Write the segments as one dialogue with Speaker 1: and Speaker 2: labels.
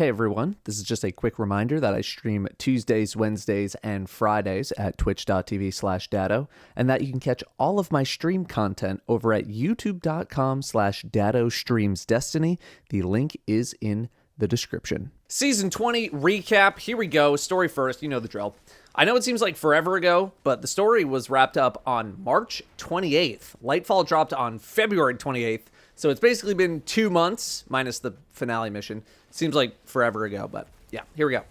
Speaker 1: Hey everyone, this is just a quick reminder that I stream Tuesdays, Wednesdays, and Fridays at twitch.tv/Datto, and that you can catch all of my stream content over at youtube.com/DattoStreamsDestiny. The link is in the description. Season 20 recap, here we go. Story first, you know the drill. I know it seems like forever ago, but the story was wrapped up on March 28th. Lightfall dropped on February 28th, so it's basically been 2 months, minus the finale mission. Seems like forever ago, but yeah, here we go.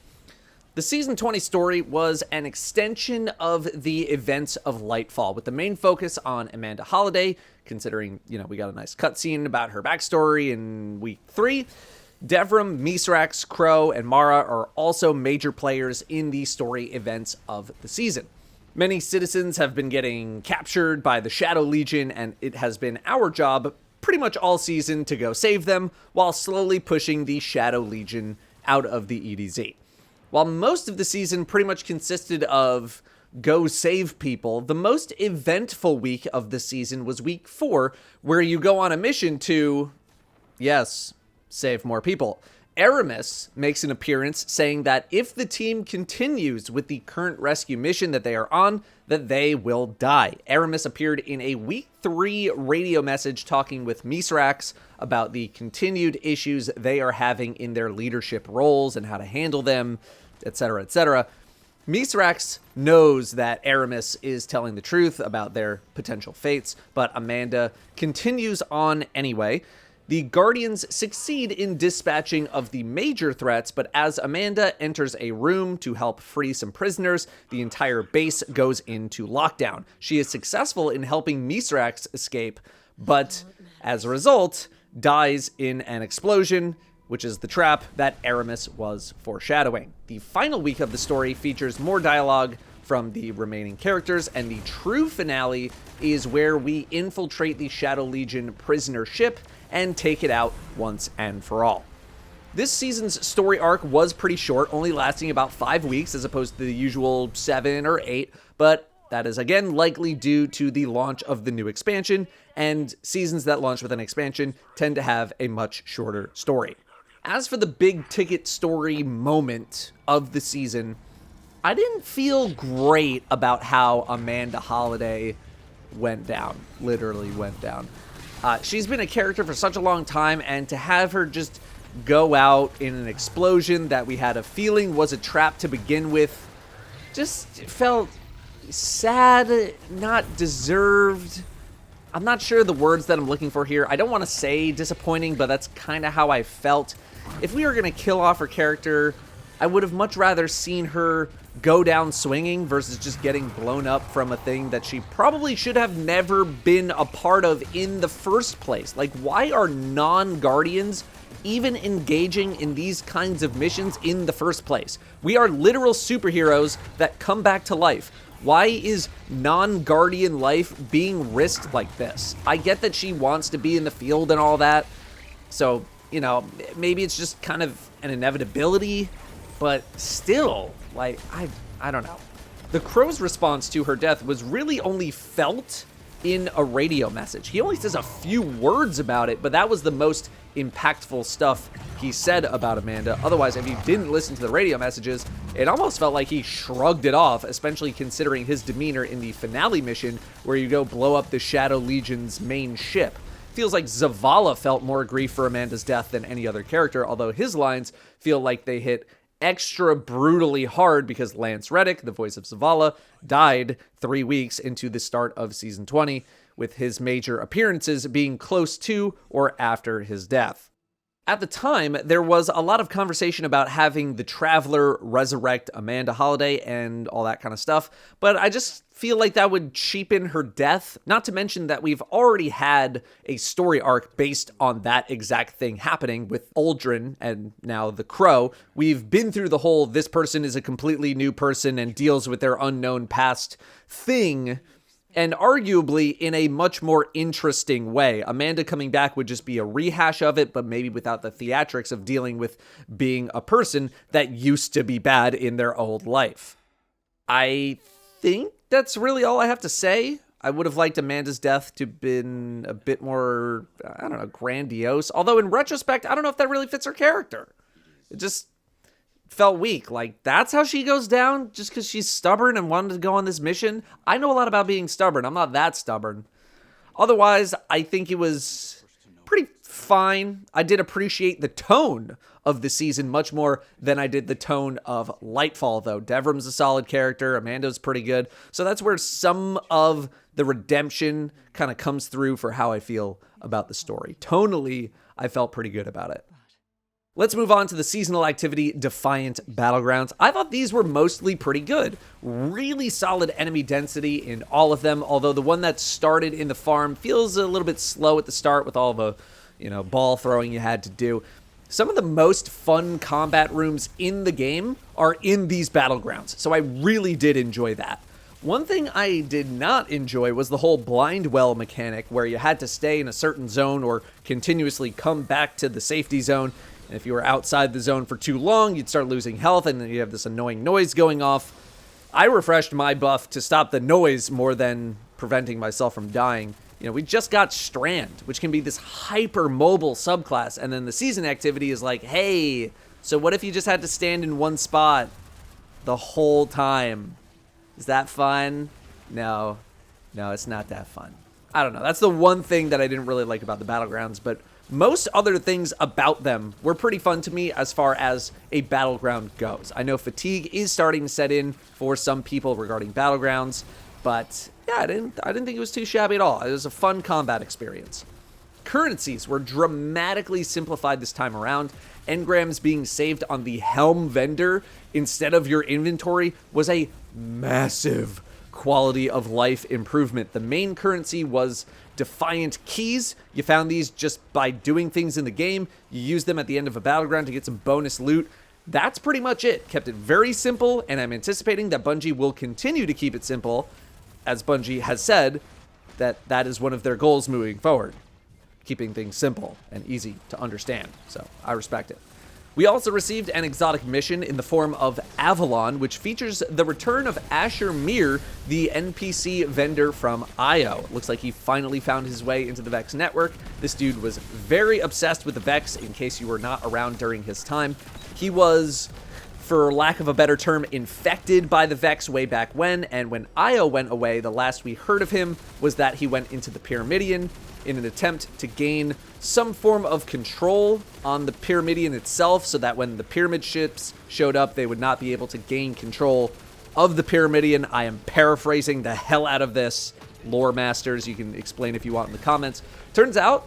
Speaker 1: The Season 20 story was an extension of the events of Lightfall, with the main focus on Amanda Holliday, considering, we got a nice cutscene about her backstory in week 3. Devram, Mithrax, Crow, and Mara are also major players in the story events of the season. Many citizens have been getting captured by the Shadow Legion, and it has been our job pretty much all season to go save them while slowly pushing the Shadow Legion out of the EDZ. While most of the season pretty much consisted of go save people, the most eventful week of the season was week 4, where you go on a mission to, yes, save more people. Aramis makes an appearance saying that if the team continues with the current rescue mission that they are on, that they will die. Aramis appeared in a week 3 radio message talking with Mithrax about the continued issues they are having in their leadership roles and how to handle them, etc., etc. Mithrax knows that Aramis is telling the truth about their potential fates, but Amanda continues on anyway. The Guardians succeed in dispatching of the major threats, but as Amanda enters a room to help free some prisoners, the entire base goes into lockdown. She is successful in helping Mithrax escape, but as a result, dies in an explosion, which is the trap that Aramis was foreshadowing. The final week of the story features more dialogue from the remaining characters, and the true finale is where we infiltrate the Shadow Legion prisoner ship and take it out once and for all. This season's story arc was pretty short, only lasting about 5 weeks as opposed to the usual 7 or 8, but that is again likely due to the launch of the new expansion, and seasons that launch with an expansion tend to have a much shorter story. As for the big ticket story moment of the season, I didn't feel great about how Amanda Holliday went down, literally went down. She's been a character for such a long time, and to have her just go out in an explosion that we had a feeling was a trap to begin with just felt sad, not deserved. I'm not sure the words that I'm looking for here. I don't want to say disappointing, but that's kind of how I felt. If we were going to kill off her character, I would have much rather seen her go down swinging versus just getting blown up from a thing that she probably should have never been a part of in the first place. Like, why are non-Guardians even engaging in these kinds of missions in the first place? We are literal superheroes that come back to life. Why is non-Guardian life being risked like this? I get that she wants to be in the field and all that, so, maybe it's just kind of an inevitability, but still, I don't know. The Crow's response to her death was really only felt in a radio message. He only says a few words about it, but that was the most impactful stuff he said about Amanda. Otherwise, if you didn't listen to the radio messages, it almost felt like he shrugged it off, especially considering his demeanor in the finale mission where you go blow up the Shadow Legion's main ship. Feels like Zavala felt more grief for Amanda's death than any other character, although his lines feel like they hit extra brutally hard because Lance Reddick, the voice of Zavala, died 3 weeks into the start of Season 20, with his major appearances being close to or after his death. At the time, there was a lot of conversation about having the Traveler resurrect Amanda Holliday and all that kind of stuff, but I just feel like that would cheapen her death, not to mention that we've already had a story arc based on that exact thing happening with Aldrin and now the Crow. We've been through the whole this person is a completely new person and deals with their unknown past thing, and arguably in a much more interesting way. Amanda coming back would just be a rehash of it, but maybe without the theatrics of dealing with being a person that used to be bad in their old life. I think that's really all I have to say. I would have liked Amanda's death to have been a bit more, grandiose. Although in retrospect, I don't know if that really fits her character. It just felt weak. Like, that's how she goes down just because she's stubborn and wanted to go on this mission? I know a lot about being stubborn. I'm not that stubborn. Otherwise, I think it was pretty fine. I did appreciate the tone of the season much more than I did the tone of Lightfall, though. Devrim's a solid character. Amanda's pretty good. So that's where some of the redemption kind of comes through for how I feel about the story. Tonally, I felt pretty good about it. Let's move on to the seasonal activity, Defiant Battlegrounds. I thought these were mostly pretty good. Really solid enemy density in all of them, although the one that started in the farm feels a little bit slow at the start with all the, ball throwing you had to do. Some of the most fun combat rooms in the game are in these battlegrounds, so I really did enjoy that. One thing I did not enjoy was the whole blind well mechanic, where you had to stay in a certain zone or continuously come back to the safety zone. And if you were outside the zone for too long, you'd start losing health, and then you have this annoying noise going off. I refreshed my buff to stop the noise more than preventing myself from dying. We just got Strand, which can be this hyper-mobile subclass, and then the season activity is like, hey, so what if you just had to stand in one spot the whole time? Is that fun? No, it's not that fun. I don't know. That's the one thing that I didn't really like about the Battlegrounds, but most other things about them were pretty fun to me as far as a battleground goes. I know fatigue is starting to set in for some people regarding Battlegrounds, but yeah, I didn't think it was too shabby at all. It was a fun combat experience. Currencies were dramatically simplified this time around. Engrams being saved on the Helm vendor instead of your inventory was a massive quality of life improvement. The main currency was Defiant keys. You found these just by doing things in the game. You used them at the end of a battleground to get some bonus loot. That's pretty much it. Kept it very simple, and I'm anticipating that Bungie will continue to keep it simple, as Bungie has said that is one of their goals moving forward. Keeping things simple and easy to understand. So I respect it. We also received an exotic mission in the form of Avalon, which features the return of Asher Mir, the NPC vendor from IO. It looks like he finally found his way into the Vex network. This dude was very obsessed with the Vex, in case you were not around during his time. He was, for lack of a better term, infected by the Vex way back when, and when IO went away, the last we heard of him was that he went into the Pyramidion in an attempt to gain some form of control on the Pyramidion itself, so that when the pyramid ships showed up, they would not be able to gain control of the Pyramidion. I am paraphrasing the hell out of this. Lore masters, you can explain if you want in the comments. Turns out,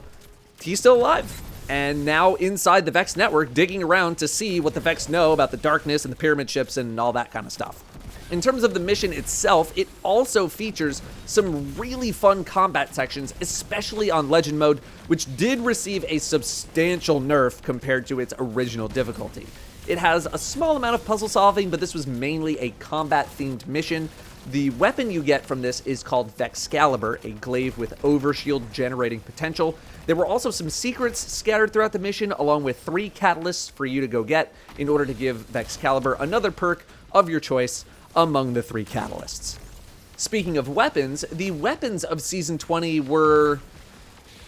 Speaker 1: he's still alive, and now inside the Vex network, digging around to see what the Vex know about the darkness and the pyramid ships and all that kind of stuff. In terms of the mission itself, it also features some really fun combat sections, especially on Legend Mode, which did receive a substantial nerf compared to its original difficulty. It has a small amount of puzzle solving, but this was mainly a combat-themed mission. The weapon you get from this is called Vexcalibur, a glaive with overshield generating potential. There were also some secrets scattered throughout the mission, along with 3 catalysts for you to go get in order to give Vexcalibur another perk of your choice among the 3 catalysts. Speaking of weapons, the weapons of Season 20 were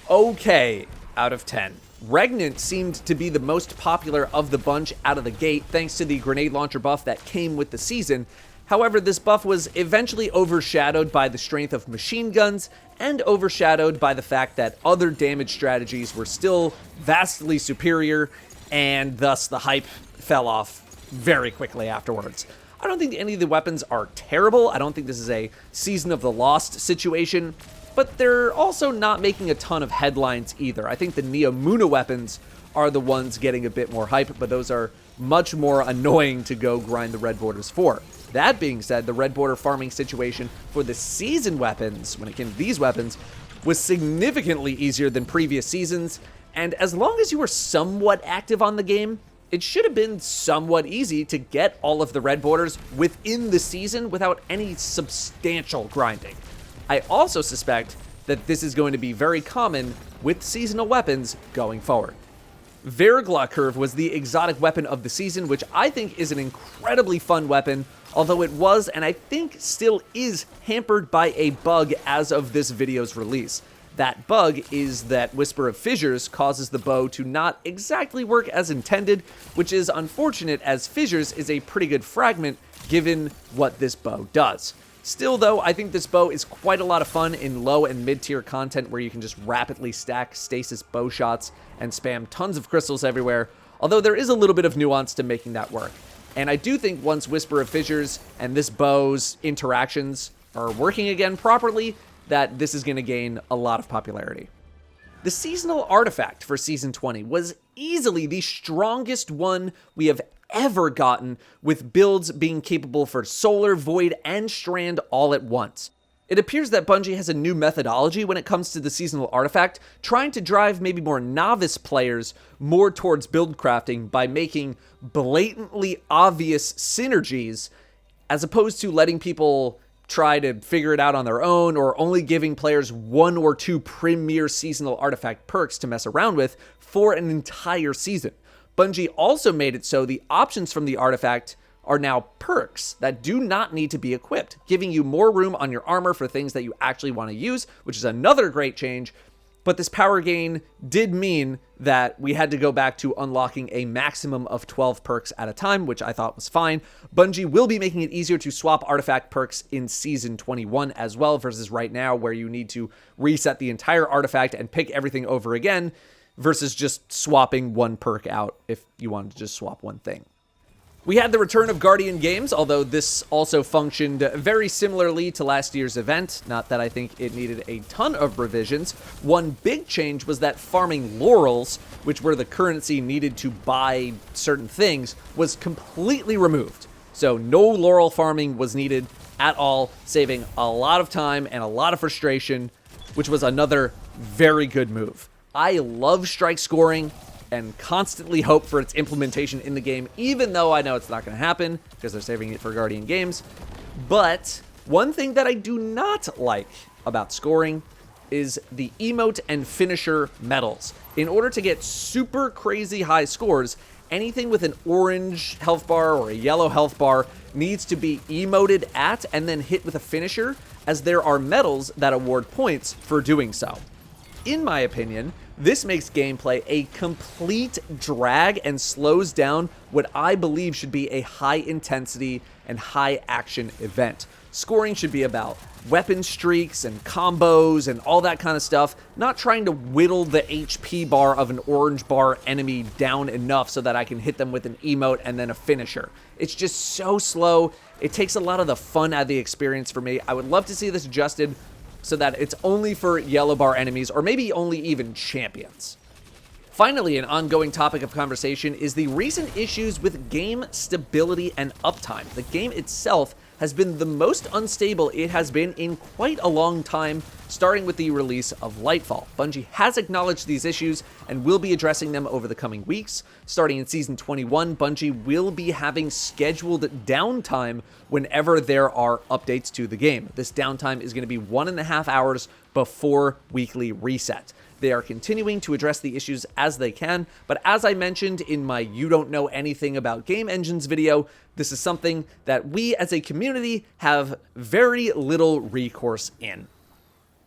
Speaker 1: okay out of 10. Regnant seemed to be the most popular of the bunch out of the gate, thanks to the grenade launcher buff that came with the season. However, this buff was eventually overshadowed by the strength of machine guns, and overshadowed by the fact that other damage strategies were still vastly superior, and thus the hype fell off very quickly afterwards. I don't think any of the weapons are terrible. I don't think this is a Season of the Lost situation, but they're also not making a ton of headlines either. I think the Neomuna weapons are the ones getting a bit more hype, but those are much more annoying to go grind the red borders for. That being said, the red border farming situation for the season weapons, when it came to these weapons, was significantly easier than previous seasons, and as long as you were somewhat active on the game, it should have been somewhat easy to get all of the red borders within the season without any substantial grinding. I also suspect that this is going to be very common with seasonal weapons going forward. Vergla Curve was the exotic weapon of the season, which I think is an incredibly fun weapon, although it was, and I think still is, hampered by a bug as of this video's release. That bug is that Whisper of Fissures causes the bow to not exactly work as intended, which is unfortunate as Fissures is a pretty good fragment given what this bow does. Still though, I think this bow is quite a lot of fun in low and mid-tier content where you can just rapidly stack stasis bow shots and spam tons of crystals everywhere, although there is a little bit of nuance to making that work. And I do think once Whisper of Fissures and this bow's interactions are working again properly, that this is going to gain a lot of popularity. The seasonal artifact for Season 20 was easily the strongest one we have ever gotten, with builds being capable for Solar, Void, and Strand all at once. It appears that Bungie has a new methodology when it comes to the seasonal artifact, trying to drive maybe more novice players more towards build crafting by making blatantly obvious synergies, as opposed to letting people try to figure it out on their own, or only giving players 1 or 2 premier seasonal artifact perks to mess around with for an entire season. Bungie also made it so the options from the artifact are now perks that do not need to be equipped, giving you more room on your armor for things that you actually want to use, which is another great change. But this power gain did mean that we had to go back to unlocking a maximum of 12 perks at a time, which I thought was fine. Bungie will be making it easier to swap artifact perks in Season 21 as well, versus right now where you need to reset the entire artifact and pick everything over again, versus just swapping one perk out if you wanted to just swap one thing. We had the return of Guardian Games, although this also functioned very similarly to last year's event. Not that I think it needed a ton of revisions. One big change was that farming laurels, which were the currency needed to buy certain things, was completely removed. So no laurel farming was needed at all, saving a lot of time and a lot of frustration, which was another very good move. I love strike scoring and constantly hope for its implementation in the game, even though I know it's not going to happen because they're saving it for Guardian Games. But one thing that I do not like about scoring is the emote and finisher medals. In order to get super crazy high scores, anything with an orange health bar or a yellow health bar needs to be emoted at and then hit with a finisher, as there are medals that award points for doing so. In my opinion, this makes gameplay a complete drag and slows down what I believe should be a high intensity and high action event. Scoring should be about weapon streaks and combos and all that kind of stuff, not trying to whittle the HP bar of an orange bar enemy down enough so that I can hit them with an emote and then a finisher. It's just so slow. It takes a lot of the fun out of the experience for me. I would love to see this adjusted so that it's only for yellow bar enemies, or maybe only even champions. Finally, an ongoing topic of conversation is the recent issues with game stability and uptime. The game itself has been the most unstable it has been in quite a long time, starting with the release of Lightfall. Bungie has acknowledged these issues and will be addressing them over the coming weeks. Starting in Season 21, Bungie will be having scheduled downtime whenever there are updates to the game. This downtime is going to be 1.5 hours before weekly reset. They are continuing to address the issues as they can, but as I mentioned in my You Don't Know Anything About Game Engines video, this is something that we as a community have very little recourse in.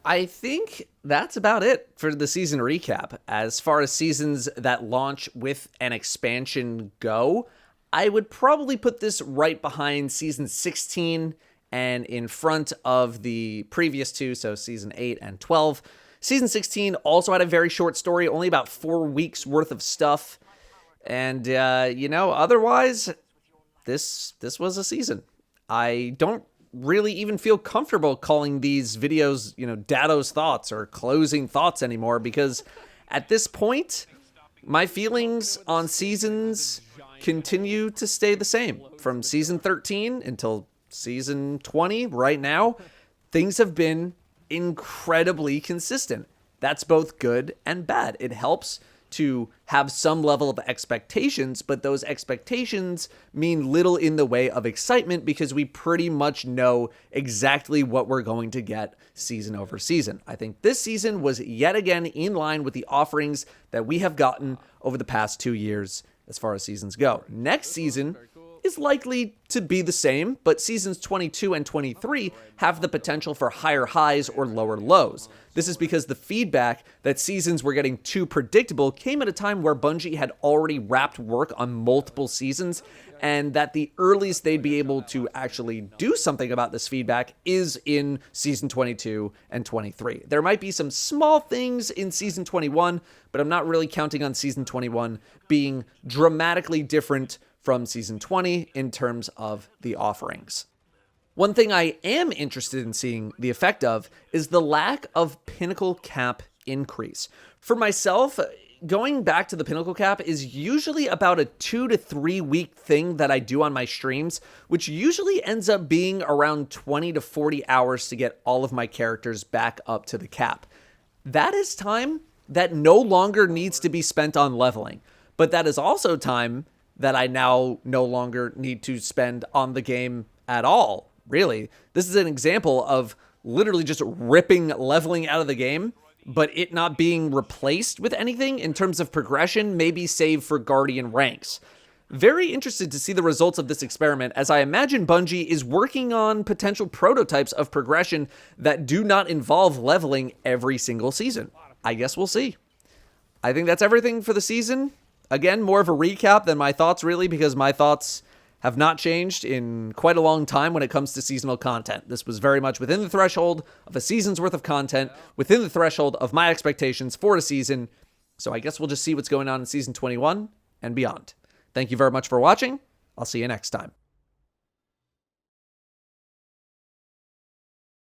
Speaker 1: I think that's about it for the season recap. As far as seasons that launch with an expansion go, I would probably put this right behind Season 16 and in front of the previous two, so Season 8 and 12. Season 16 also had a very short story, only about 4 weeks worth of stuff. And, otherwise, this was a season. I don't really even feel comfortable calling these videos, Datto's thoughts or closing thoughts anymore, because at this point, my feelings on seasons continue to stay the same. From Season 13 until Season 20 right now, things have been incredibly consistent. That's both good and bad. It helps to have some level of expectations, but those expectations mean little in the way of excitement because we pretty much know exactly what we're going to get season over season. I think this season was yet again in line with the offerings that we have gotten over the past 2 years as far as seasons go. Next season is likely to be the same, but seasons 22 and 23 have the potential for higher highs or lower lows. This is because the feedback that seasons were getting too predictable came at a time where Bungie had already wrapped work on multiple seasons, and that the earliest they'd be able to actually do something about this feedback is in season 22 and 23. There might be some small things in season 21, but I'm not really counting on season 21 being dramatically different from season 20 in terms of the offerings. One thing I am interested in seeing the effect of is the lack of pinnacle cap increase. For myself, going back to the pinnacle cap is usually about a 2 to 3 week thing that I do on my streams, which usually ends up being around 20 to 40 hours to get all of my characters back up to the cap. That is time that no longer needs to be spent on leveling, but that is also time that I now no longer need to spend on the game at all, really. This is an example of literally just ripping leveling out of the game, but it not being replaced with anything in terms of progression, maybe save for Guardian ranks. Very interested to see the results of this experiment, as I imagine Bungie is working on potential prototypes of progression that do not involve leveling every single season. I guess we'll see. I think that's everything for the season. Again, more of a recap than my thoughts, really, because my thoughts have not changed in quite a long time when it comes to seasonal content. This was very much within the threshold of a season's worth of content, within the threshold of my expectations for a season. So I guess we'll just see what's going on in season 21 and beyond. Thank you very much for watching. I'll see you next time.